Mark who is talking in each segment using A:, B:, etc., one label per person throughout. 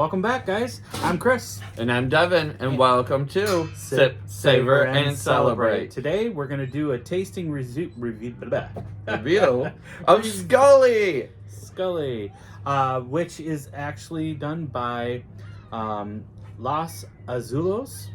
A: Welcome back, guys. I'm Chris.
B: And I'm Devin, and welcome to Sip, Savor, and Celebrate.
A: Today, we're going to do a tasting review
B: of Skelly,
A: which is actually done by Los Azulejos.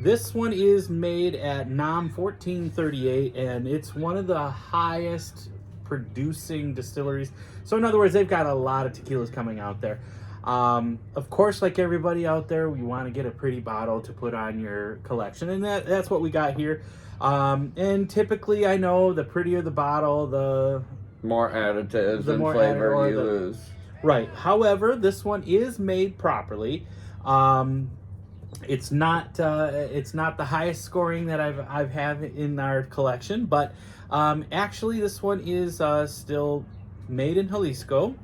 A: This one is made at NAM 1438, and it's one of the highest producing distilleries. So in other words, they've got a lot of tequilas coming out there. Of course, like everybody out there, we want to get a pretty bottle to put on your collection, and that's what we got here. And typically, I know the prettier the bottle, the
B: more additives and
A: more
B: flavor you lose.
A: Right. However, this one is made properly. It's not the highest scoring that I've had in our collection, but actually, this one is still made in Jalisco.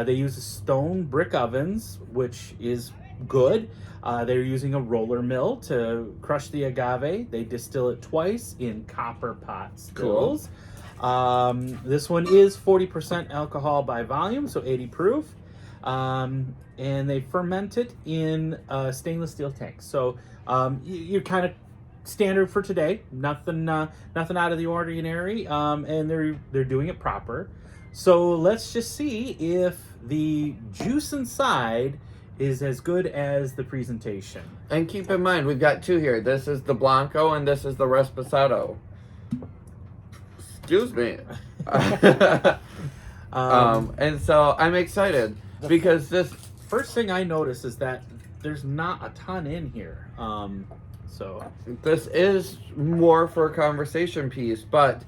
A: They use stone brick ovens, which is good. They're using a roller mill to crush the agave. They distill it twice in copper pot stills. Cool. This one is 40% alcohol by volume, so 80 proof. And they ferment it in stainless steel tanks. So you're kind of standard for today. Nothing out of the ordinary. And they're doing it proper. So let's just see if the juice inside is as good as the presentation.
B: And keep in mind, we've got two here. This is the Blanco and this is the Reposado. Excuse me. And so I'm excited because this...
A: First thing I notice is that there's not a ton in here. So
B: this is more for a conversation piece, but...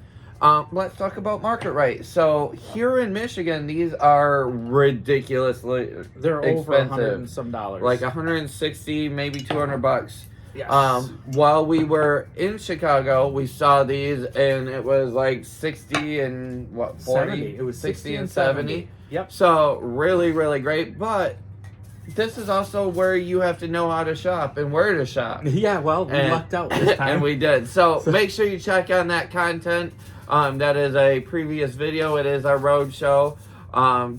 B: let's talk about market rate. So here in Michigan, these are ridiculously
A: they're
B: expensive.
A: Over $100 and some dollars.
B: Like $160, maybe $200.
A: Yes.
B: While we were in Chicago, we saw these and it was like 60 and what, 40?
A: 70. It was
B: 60 and 70.
A: Yep.
B: So really, really great. But this is also where you have to know how to shop and where to shop.
A: Yeah, well, we lucked out this time.
B: And we did. So make sure you check on that content. That is a previous video. It is our road show.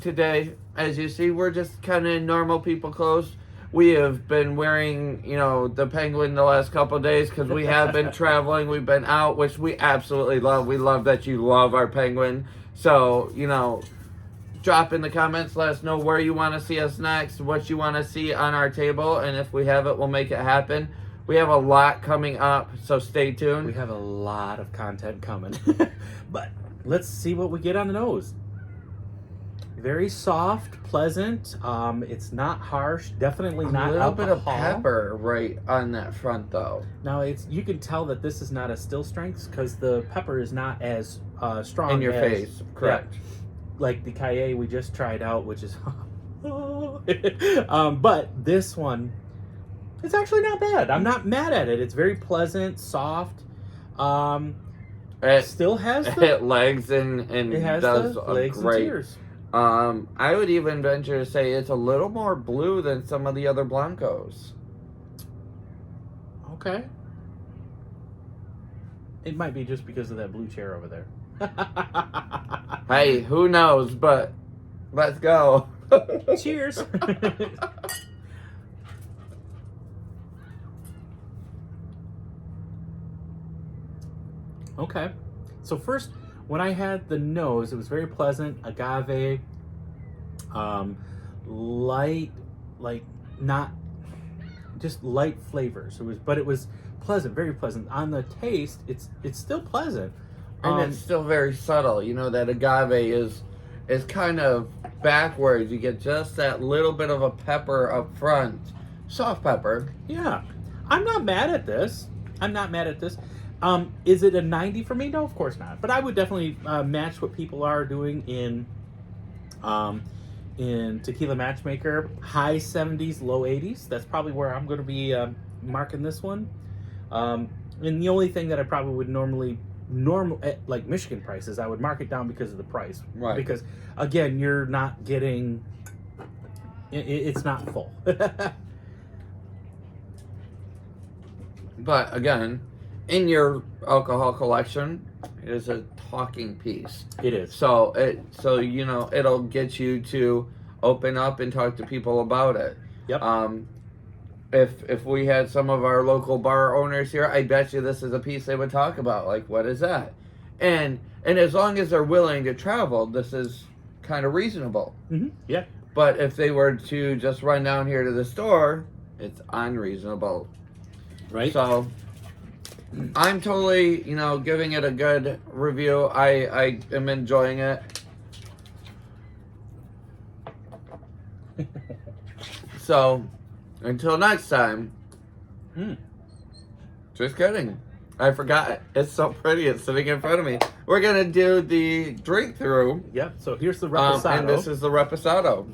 B: Today, as you see, we're just kind of in normal people clothes. We have been wearing, the penguin the last couple of days because we have been traveling. We've been out, which we absolutely love. We love that you love our penguin. So, drop in the comments. Let us know where you want to see us next, what you want to see on our table. And if we have it, we'll make it happen. We have a lot coming up, so stay tuned.
A: We have a lot of content coming. But let's see what we get on the nose. Very soft, pleasant. It's not harsh. Definitely not
B: a little
A: alcohol.
B: bit of pepper right on that front, though.
A: Now, you can tell that this is not a still strength because the pepper is not as strong.
B: In your face, correct.
A: Yeah, like the Kaye we just tried out, which is... but this one... It's actually not bad. I'm not mad at it. It's very pleasant, soft. It still has the
B: legs and it has does the legs great. And tears. I would even venture to say it's a little more blue than some of the other Blancos.
A: Okay. It might be just because of that blue chair over there.
B: Hey, who knows? But let's go.
A: Cheers. Okay, so first, when I had the nose, it was very pleasant, agave, light, like not just light flavors. But it was pleasant, very pleasant. On the taste, it's still pleasant,
B: and it's still very subtle. That agave is kind of backwards. You get just that little bit of a pepper up front, soft pepper.
A: Yeah, I'm not mad at this. Is it a 90 for me? No, of course not. But I would definitely match what people are doing in Tequila Matchmaker. High 70s, low 80s. That's probably where I'm going to be marking this one. And the only thing that I probably would like Michigan prices, I would mark it down because of the price.
B: Right.
A: Because, again, you're not getting... It's not full.
B: But, again... in your alcohol collection, it is a talking piece.
A: It is.
B: So it'll get you to open up and talk to people about it.
A: Yep.
B: If we had some of our local bar owners here, I bet you this is a piece they would talk about. Like, what is that? And as long as they're willing to travel, this is kind of reasonable.
A: Mm-hmm. Yeah.
B: But if they were to just run down here to the store, it's unreasonable.
A: Right.
B: So I'm totally, giving it a good review. I am enjoying it. So until next time. Just kidding. I forgot. It's so pretty. It's sitting in front of me. We're going to do the drink through.
A: Yep. So here's the reposado.
B: And this is the reposado.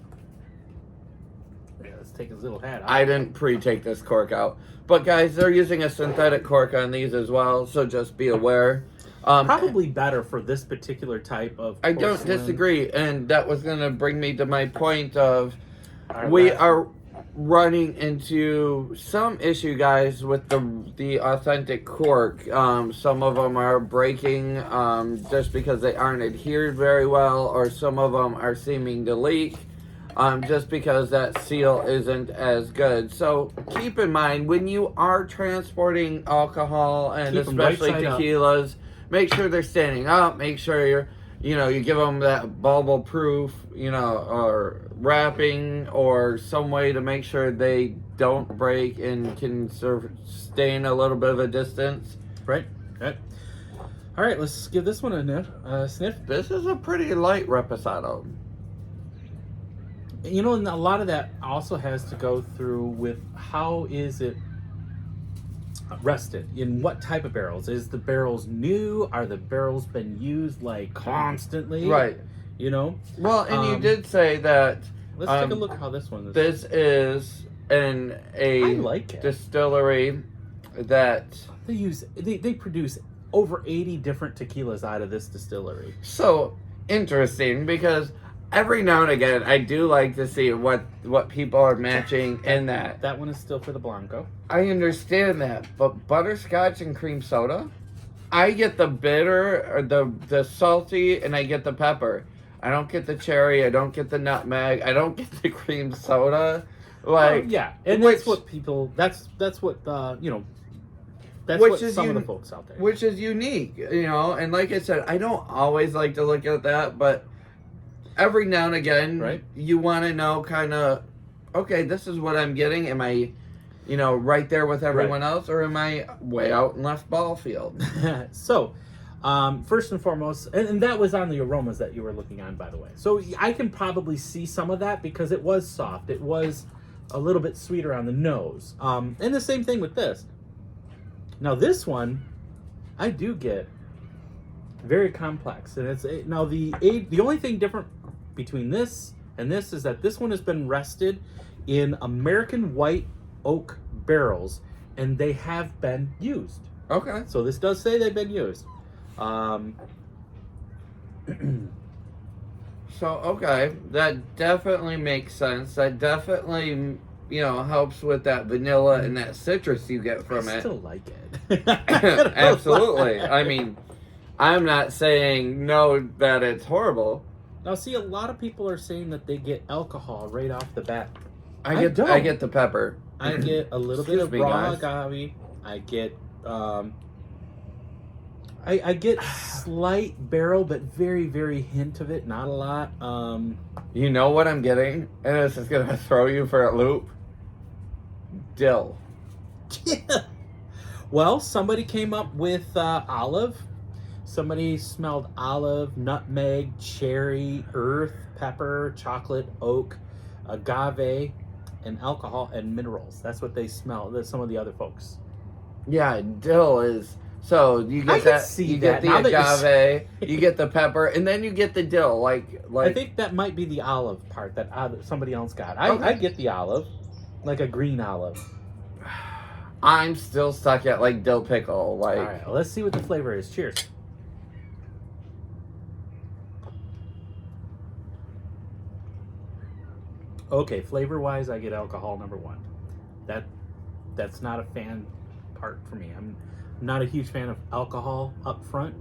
A: Yeah, let's take his little hat off.
B: I didn't pre-take this cork out. But guys, they're using a synthetic cork on these as well. So just be aware.
A: Probably better for this particular type of
B: I don't
A: porcelain.
B: disagree. And that was going to bring me to my point of
A: Our
B: we
A: last-
B: are running into some issue, guys, with the authentic cork. Some of them are breaking just because they aren't adhered very well, or some of them are seeming to leak just because that seal isn't as good. So keep in mind, when you are transporting alcohol, and
A: Keep 'em right
B: especially
A: side up.
B: tequilas, make sure they're standing up. Make sure you give them that bubble proof, or wrapping, or some way to make sure they don't break and can sustain a little bit of a distance.
A: Right. Right. All right. Let's give this one a sniff.
B: This is a pretty light reposado.
A: And a lot of that also has to go through with how is it rested, in what type of barrels. Is the barrels new? Are the barrels been used like constantly?
B: Right. Well, and you did say that
A: Let's take a look at how this one is.
B: this is
A: I
B: a
A: like it.
B: distillery that...
A: They produce over 80 different tequilas out of this distillery.
B: So interesting, because every now and again I do like to see what people are matching in that.
A: That one is still for the Blanco.
B: I understand that, but butterscotch and cream soda, I get the bitter, or the salty, and I get the pepper. I don't get the cherry. I don't get the nutmeg. I don't get the cream soda.
A: Yeah, and
B: which-
A: that's what people. That's what That's
B: Which
A: what
B: is
A: some of
B: uni-
A: the folks out there.
B: which is unique, and like I said, I don't always like to look at that, but every now and again,
A: Right.
B: you want to know kind of, okay, this is what I'm getting. Am I, right there with everyone else, or am I way out in left ball field?
A: So, first and foremost, and that was on the aromas that you were looking on, by the way. So I can probably see some of that because it was soft. It was a little bit sweeter on the nose. And the same thing with this. Now this one, I do get very complex, and now the only thing different between this and this is that this one has been rested in American white oak barrels, and they have been used.
B: Okay.
A: So this does say they've been used.
B: So, okay, that definitely makes sense. That definitely, helps with that vanilla and that citrus you get from
A: I
B: it.
A: still like it.
B: Absolutely. I mean, I'm not saying no that it's horrible.
A: Now, see, a lot of people are saying that they get alcohol right off the bat.
B: I
A: I
B: get
A: don't.
B: the pepper.
A: I get a little bit
B: Excuse
A: of
B: me,
A: raw
B: guys.
A: agave. I get I get slight barrel, but very, very hint of it. Not a lot.
B: You know what I'm getting? And this is going to throw you for a loop. Dill.
A: Well, somebody came up with olive. Somebody smelled olive, nutmeg, cherry, earth, pepper, chocolate, oak, agave, and alcohol and minerals. That's what they smell. That's some of the other folks.
B: Yeah, dill is... So you
A: I
B: get
A: can
B: that,
A: see
B: you
A: that.
B: get
A: Now
B: the
A: that
B: agave, you get the pepper, and then you get the dill. Like
A: I think that might be the olive part that somebody else got.
B: Okay.
A: I get the olive, like a green olive.
B: I'm still stuck at like dill pickle. Like
A: All right, well, let's see what the flavor is. Cheers. Okay, flavor-wise, I get alcohol number one. That's not a fan part for me. I'm not a huge fan of alcohol up front.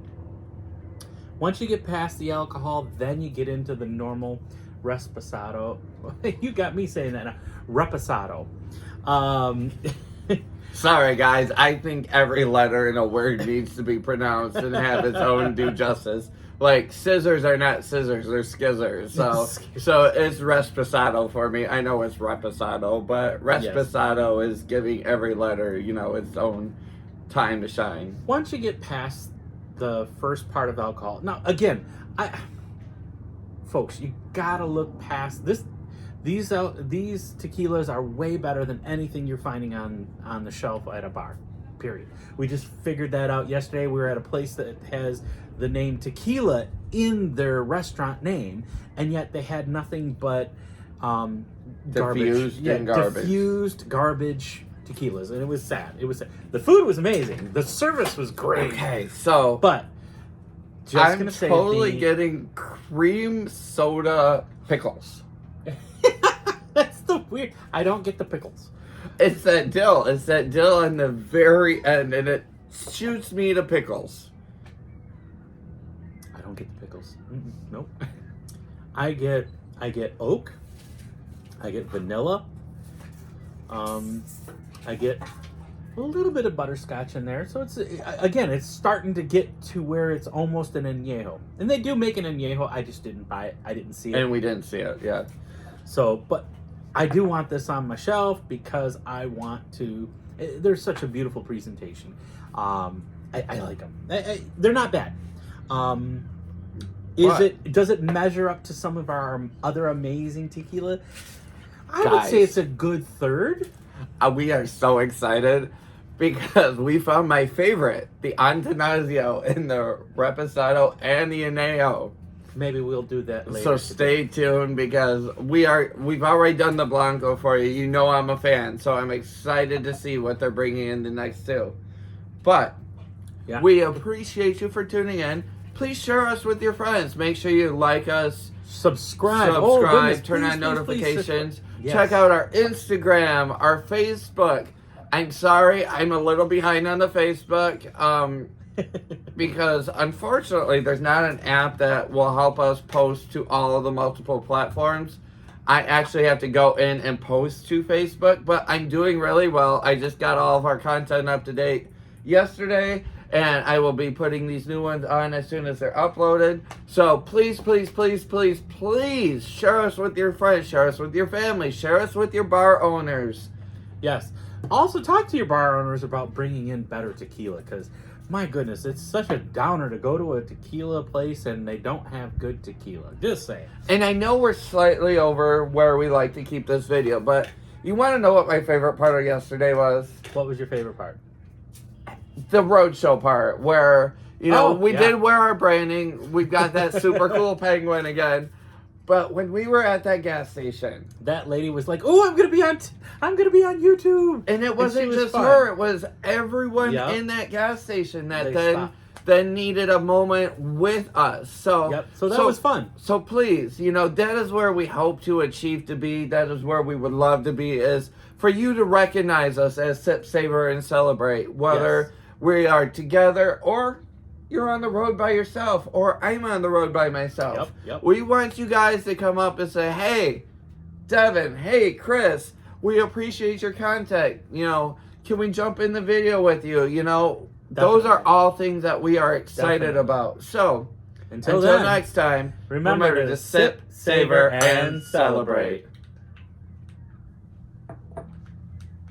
A: Once you get past the alcohol, then you get into the normal reposado. You got me saying that now. Reposado. Um,
B: Sorry, guys. I think every letter in a word needs to be pronounced and have its own due justice. Like, scissors are not scissors, they're skizzers. So it's Resposado for me. I know it's Reposado, but Resposado is giving every letter, you know, its own time to shine.
A: Once you get past the first part of alcohol, now again, folks, you gotta look past this. These tequilas are way better than anything you're finding on the shelf at a bar. Period. We just figured that out yesterday. We were at a place that has the name tequila in their restaurant name, and yet they had nothing but
B: Diffused
A: garbage tequilas, and it was sad. It was sad. The food was amazing. The service was great.
B: Okay, so
A: but
B: I'm totally getting cream soda pickles.
A: That's the weird. I don't get the pickles.
B: It's that dill. It's that dill in the very end, and it shoots me to pickles.
A: I don't get the pickles. Nope. I get oak. I get vanilla. I get a little bit of butterscotch in there. So it's starting to get to where it's almost an añejo. And they do make an añejo. I just didn't buy it. I didn't see it.
B: And we didn't see it, yeah.
A: So, but I do want this on my shelf because I want to. They're such a beautiful presentation. I like them. They're not bad. Does it measure up to some of our other amazing tequila? I would say it's a good third.
B: We are so excited because we found my favorite, the Antanasio in the Reposado and the Añejo.
A: Maybe we'll do that later.
B: So stay tuned because we've already done the Blanco for you. You know I'm a fan, so I'm excited to see what they're bringing in the next two. But we appreciate you for tuning in. Please share us with your friends. Make sure you like us.
A: Subscribe.
B: Turn on notifications. Yes. Check out our Instagram, our Facebook. I'm sorry, I'm a little behind on the Facebook because unfortunately there's not an app that will help us post to all of the multiple platforms. I actually have to go in and post to Facebook, but I'm doing really well. I just got all of our content up to date yesterday, and I will be putting these new ones on as soon as they're uploaded. So please, please, please, please, please share us with your friends, share us with your family, share us with your bar owners.
A: Yes. Also talk to your bar owners about bringing in better tequila, because my goodness, it's such a downer to go to a tequila place and they don't have good tequila. Just saying.
B: And I know we're slightly over where we like to keep this video, but you want to know what my favorite part of yesterday was?
A: What was your favorite part?
B: The roadshow part, where, you know, we did wear our branding. We've got that super cool penguin again. But when we were at that gas station,
A: that lady was like, "Oh, I'm gonna be on YouTube."
B: And it wasn't just her; it was everyone in that gas station that then needed a moment with us. So
A: that was fun.
B: So please, you know, that is where we hope to achieve to be. That is where we would love to be. Is for you to recognize us as Sip, Savor, and Celebrate, whether we are together or you're on the road by yourself, or I'm on the road by myself. We want you guys to come up and say, "Hey, Devin, hey, Chris, we appreciate your content. You know, can we jump in the video with you?" You know, those are all things that we are excited about. So, until next time, remember to sip, savor, and celebrate.